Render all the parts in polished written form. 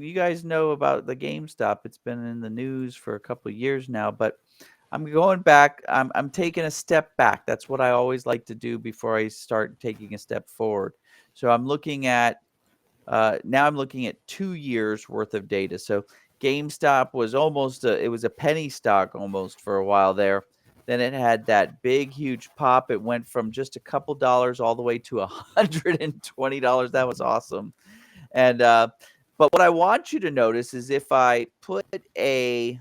you guys know about the GameStop. It's been in the news for a couple of years now, but I'm going back. I'm taking a step back. That's what I always like to do before I start taking a step forward. So I'm looking at now I'm looking at 2 years worth of data. So GameStop was it was a penny stock almost for a while there. Then it had that big, huge pop. It went from just a couple dollars all the way to $120. That was awesome. And but what I want you to notice is if I put a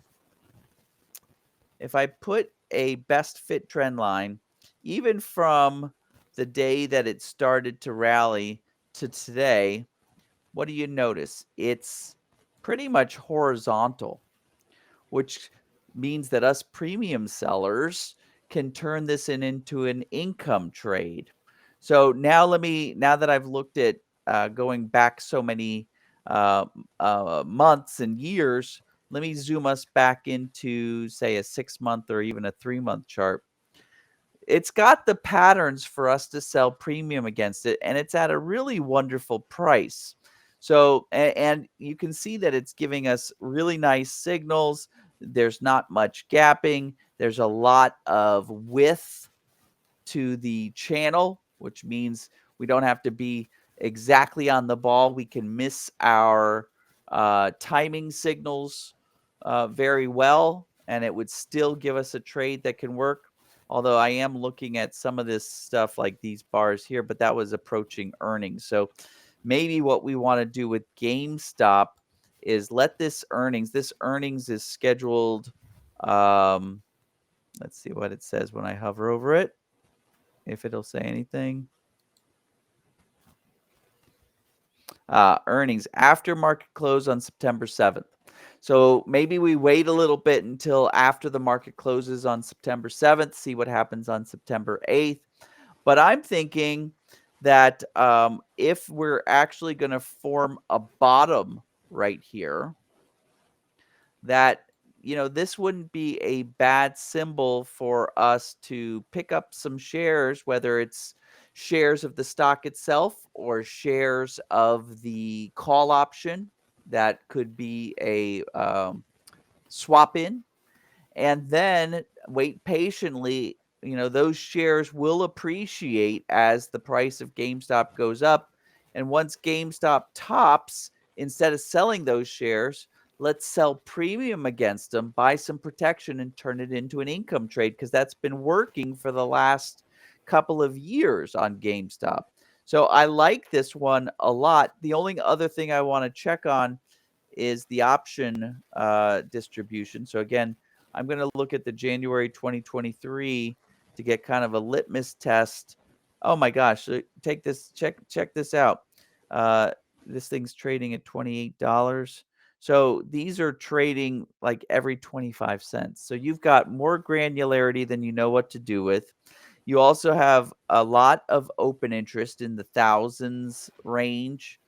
best fit trend line, even from the day that it started to rally to today, what do you notice? It's pretty much horizontal, which means that us premium sellers can turn this into an income trade. So now that I've looked at going back so many months and years, let me zoom us back into, say, a 6 month or even a 3 month chart. It's got the patterns for us to sell premium against it, and it's at a really wonderful price. So, and you can see that it's giving us really nice signals. There's not much gapping. There's a lot of width to the channel, which means we don't have to be exactly on the ball. We can miss our timing signals very well, and it would still give us a trade that can work. Although I am looking at some of this stuff like these bars here, but that was approaching earnings. So maybe what we want to do with GameStop is let this earnings is scheduled. Let's see what it says when I hover over it, if it'll say anything. Earnings after market close on September 7th. So maybe we wait a little bit until after the market closes on September 7th, see what happens on September 8th. But I'm thinking that if we're actually going to form a bottom right here, that this wouldn't be a bad symbol for us to pick up some shares, whether it's shares of the stock itself or shares of the call option. That could be a swap in, and then wait patiently. Those shares will appreciate as the price of GameStop goes up. And once GameStop tops, instead of selling those shares, let's sell premium against them, buy some protection, and turn it into an income trade, because that's been working for the last couple of years on GameStop. So I like this one a lot. The only other thing I want to check on is the option distribution. So again, I'm going to look at the January 2023 to get kind of a litmus test. Oh my gosh, check this out. This thing's trading at $28. So these are trading like every 25 cents. So you've got more granularity than you know what to do with. You also have a lot of open interest in the thousands range.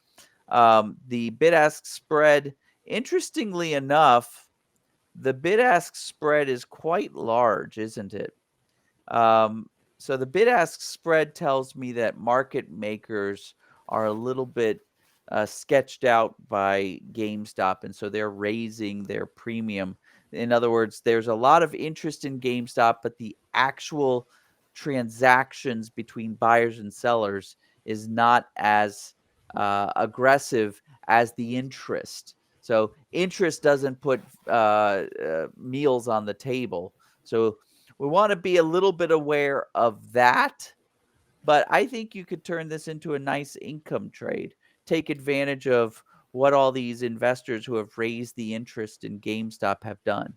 The bid-ask spread, interestingly enough, the bid-ask spread is quite large, isn't it? So the bid-ask spread tells me that market makers are a little bit sketched out by GameStop, and so they're raising their premium. In other words, there's a lot of interest in GameStop, but the actual transactions between buyers and sellers is not as aggressive as the interest. So interest doesn't put meals on the table. So we want to be a little bit aware of that. But I think you could turn this into a nice income trade. Take advantage of what all these investors who have raised the interest in GameStop have done.